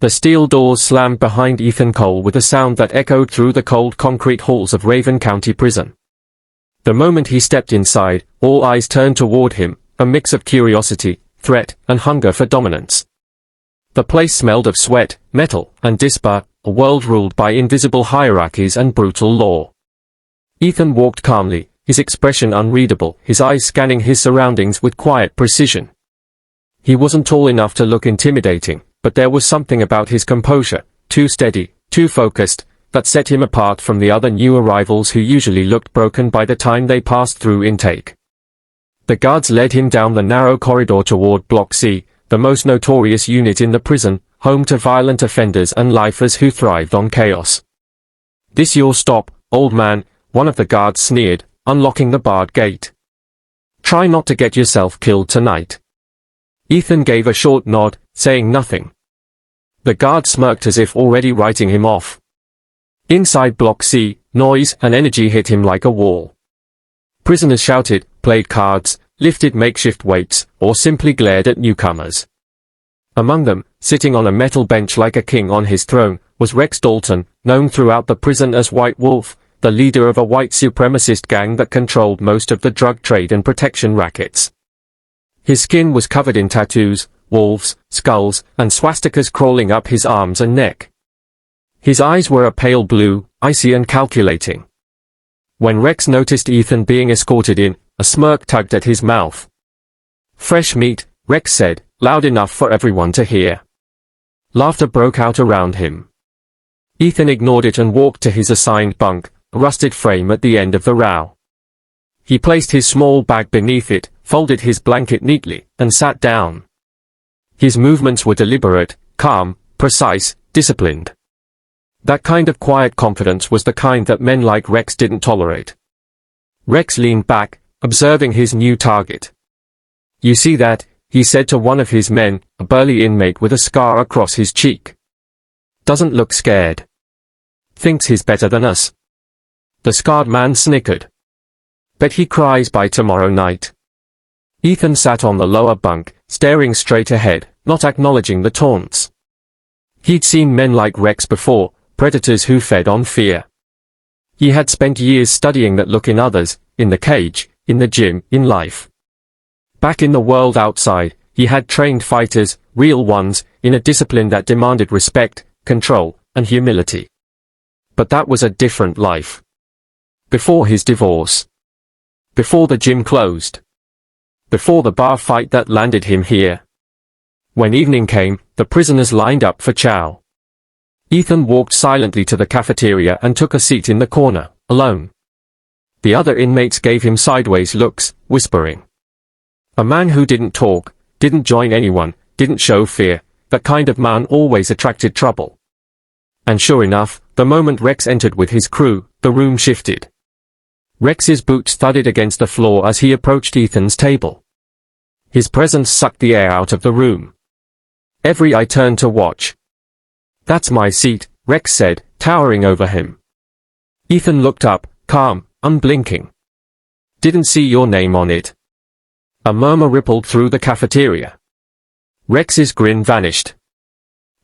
The steel doors slammed behind Ethan Cole with a sound that echoed through the cold concrete halls of Raven County Prison. The moment he stepped inside, all eyes turned toward him, a mix of curiosity, threat, and hunger for dominance. The place smelled of sweat, metal, and despair, a world ruled by invisible hierarchies and brutal law. Ethan walked calmly, his expression unreadable, his eyes scanning his surroundings with quiet precision. He wasn't tall enough to look intimidating, but there was something about his composure, too steady, too focused, that set him apart from the other new arrivals who usually looked broken by the time they passed through intake. The guards led him down the narrow corridor toward Block C, the most notorious unit in the prison, home to violent offenders and lifers who thrived on chaos. "This your stop, old man," one of the guards sneered, unlocking the barred gate. "Try not to get yourself killed tonight." Ethan gave a short nod, saying nothing. The guard smirked as if already writing him off. Inside Block C, noise and energy hit him like a wall. Prisoners shouted, played cards, lifted makeshift weights, or simply glared at newcomers. Among them, sitting on a metal bench like a king on his throne, was Rex Dalton, known throughout the prison as White Wolf, the leader of a white supremacist gang that controlled most of the drug trade and protection rackets. His skin was covered in tattoos, wolves, skulls, and swastikas crawling up his arms and neck. His eyes were a pale blue, icy and calculating. When Rex noticed Ethan being escorted in, a smirk tugged at his mouth. "Fresh meat," Rex said, loud enough for everyone to hear. Laughter broke out around him. Ethan ignored it and walked to his assigned bunk, a rusted frame at the end of the row. He placed his small bag beneath it, folded his blanket neatly, and sat down. His movements were deliberate, calm, precise, disciplined. That kind of quiet confidence was the kind that men like Rex didn't tolerate. Rex leaned back, observing his new target. "You see that?" he said to one of his men, a burly inmate with a scar across his cheek. "Doesn't look scared. Thinks he's better than us." The scarred man snickered. "Bet he cries by tomorrow night." Ethan sat on the lower bunk, staring straight ahead, not acknowledging the taunts. He'd seen men like Rex before, predators who fed on fear. He had spent years studying that look in others, in the cage, in the gym, in life. Back in the world outside, he had trained fighters, real ones, in a discipline that demanded respect, control, and humility. But that was a different life. Before his divorce. Before the gym closed. Before the bar fight that landed him here. When evening came, the prisoners lined up for chow. Ethan walked silently to the cafeteria and took a seat in the corner, alone. The other inmates gave him sideways looks, whispering. A man who didn't talk, didn't join anyone, didn't show fear, that kind of man always attracted trouble. And sure enough, the moment Rex entered with his crew, the room shifted. Rex's boots thudded against the floor as he approached Ethan's table. His presence sucked the air out of the room. Every eye turned to watch. "That's my seat," Rex said, towering over him. Ethan looked up, calm, unblinking. "Didn't see your name on it." A murmur rippled through the cafeteria. Rex's grin vanished.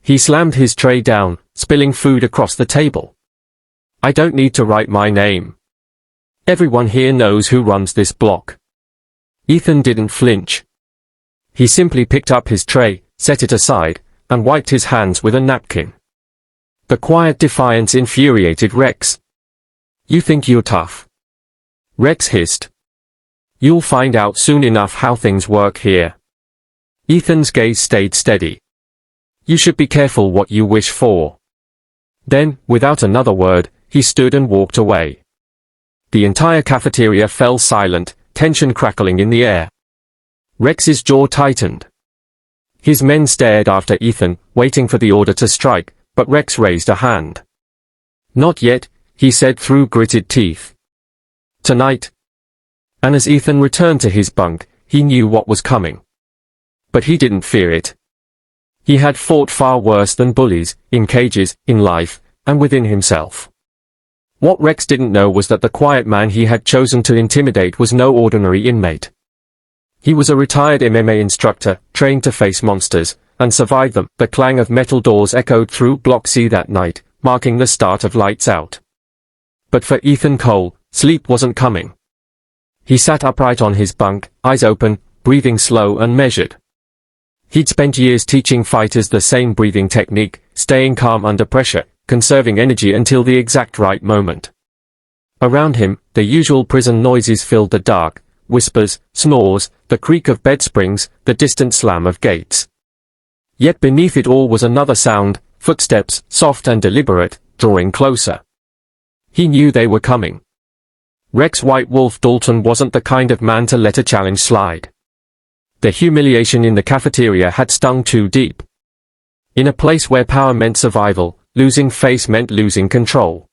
He slammed his tray down, spilling food across the table. "I don't need to write my name. Everyone here knows who runs this block." Ethan didn't flinch. He simply picked up his tray, set it aside, and wiped his hands with a napkin. The quiet defiance infuriated Rex. "You think you're tough?" Rex hissed. "You'll find out soon enough how things work here." Ethan's gaze stayed steady. "You should be careful what you wish for." Then, without another word, he stood and walked away. The entire cafeteria fell silent, tension crackling in the air. Rex's jaw tightened. His men stared after Ethan, waiting for the order to strike, but Rex raised a hand. "Not yet," he said through gritted teeth. "Tonight." And as Ethan returned to his bunk, he knew what was coming. But he didn't fear it. He had fought far worse than bullies, in cages, in life, and within himself. What Rex didn't know was that the quiet man he had chosen to intimidate was no ordinary inmate. He was a retired MMA instructor, trained to face monsters, and survived them. The clang of metal doors echoed through Block C that night, marking the start of Lights Out. But for Ethan Cole, sleep wasn't coming. He sat upright on his bunk, eyes open, breathing slow and measured. He'd spent years teaching fighters the same breathing technique, staying calm under pressure, conserving energy until the exact right moment. Around him, the usual prison noises filled the dark: whispers, snores, the creak of bed springs, the distant slam of gates. Yet beneath it all was another sound: footsteps, soft and deliberate, drawing closer. He knew they were coming. Rex White Wolf Dalton wasn't the kind of man to let a challenge slide. The humiliation in the cafeteria had stung too deep. In a place where power meant survival, losing face meant losing control.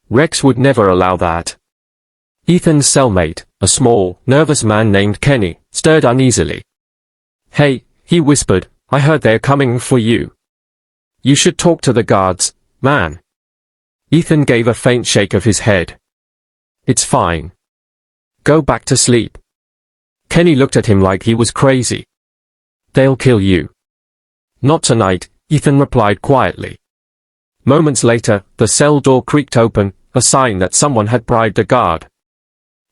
Rex would never allow that. Ethan's cellmate, a small, nervous man named Kenny, stirred uneasily. "Hey," he whispered, "I heard they're coming for you. You should talk to the guards, man." Ethan gave a faint shake of his head. "It's fine. Go back to sleep." Kenny looked at him like he was crazy. "They'll kill you." "Not tonight," Ethan replied quietly. Moments later, the cell door creaked open, a sign that someone had bribed a guard.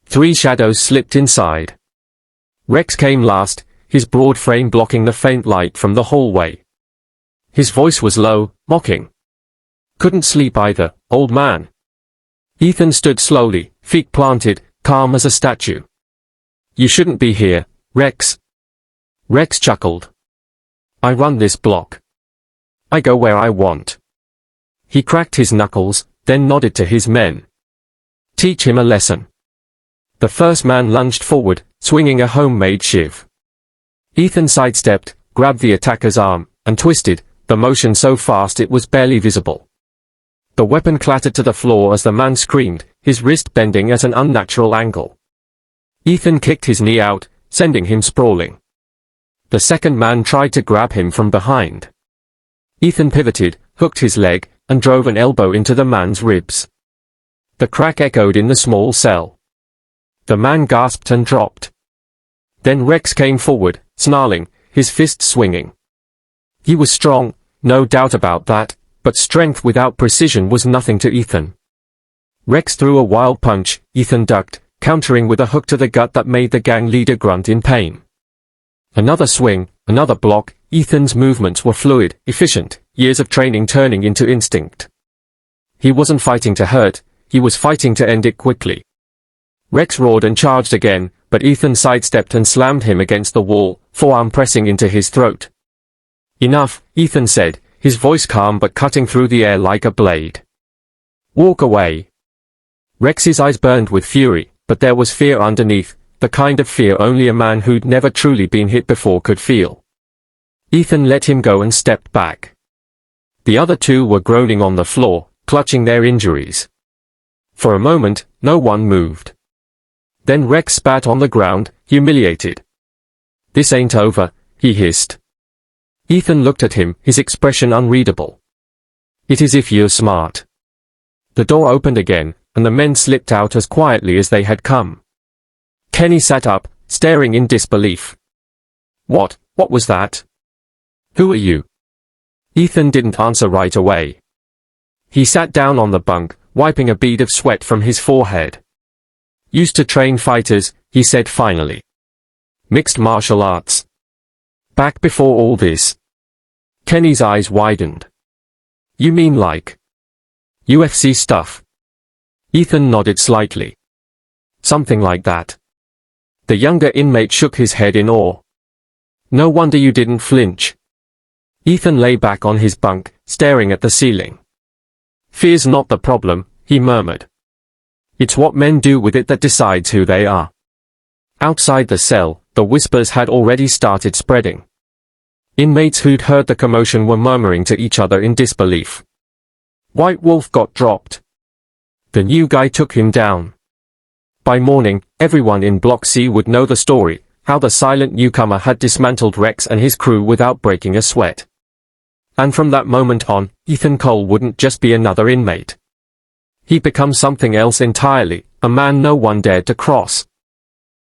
3 shadows slipped inside. Rex came last, his broad frame blocking the faint light from the hallway. His voice was low, mocking. "Couldn't sleep either, old man." Ethan stood slowly, feet planted, calm as a statue. "You shouldn't be here, Rex." Rex chuckled. "I run this block. I go where I want." He cracked his knuckles, then nodded to his men. "Teach him a lesson." The first man lunged forward, swinging a homemade shiv. Ethan sidestepped, grabbed the attacker's arm, and twisted, the motion so fast it was barely visible. The weapon clattered to the floor as the man screamed, his wrist bending at an unnatural angle. Ethan kicked his knee out, sending him sprawling. The second man tried to grab him from behind. Ethan pivoted, hooked his leg, and drove an elbow into the man's ribs. The crack echoed in the small cell. The man gasped and dropped. Then Rex came forward, snarling, his fists swinging. He was strong, no doubt about that, but strength without precision was nothing to Ethan. Rex threw a wild punch, Ethan ducked, countering with a hook to the gut that made the gang leader grunt in pain. Another swing, another block. Ethan's movements were fluid, efficient, years of training turning into instinct. He wasn't fighting to hurt, he was fighting to end it quickly. Rex roared and charged again, but Ethan sidestepped and slammed him against the wall, forearm pressing into his throat. "Enough," Ethan said, his voice calm but cutting through the air like a blade. "Walk away." Rex's eyes burned with fury, but there was fear underneath, the kind of fear only a man who'd never truly been hit before could feel. Ethan let him go and stepped back. The other two were groaning on the floor, clutching their injuries. For a moment, no one moved. Then Rex spat on the ground, humiliated. "This ain't over," he hissed. Ethan looked at him, his expression unreadable. "It is if you're smart." The door opened again, and the men slipped out as quietly as they had come. Kenny sat up, staring in disbelief. What was that?" "Who are you?" Ethan didn't answer right away. He sat down on the bunk, wiping a bead of sweat from his forehead. "Used to train fighters," he said finally. "Mixed martial arts. Back before all this." Kenny's eyes widened. "You mean like UFC stuff?" Ethan nodded slightly. "Something like that." The younger inmate shook his head in awe. "No wonder you didn't flinch." Ethan lay back on his bunk, staring at the ceiling. "Fear's not the problem," he murmured. "It's what men do with it that decides who they are." Outside the cell, the whispers had already started spreading. Inmates who'd heard the commotion were murmuring to each other in disbelief. White Wolf got dropped. The new guy took him down. By morning, everyone in Block C would know the story, how the silent newcomer had dismantled Rex and his crew without breaking a sweat. And from that moment on, Ethan Cole wouldn't just be another inmate. He'd become something else entirely, a man no one dared to cross.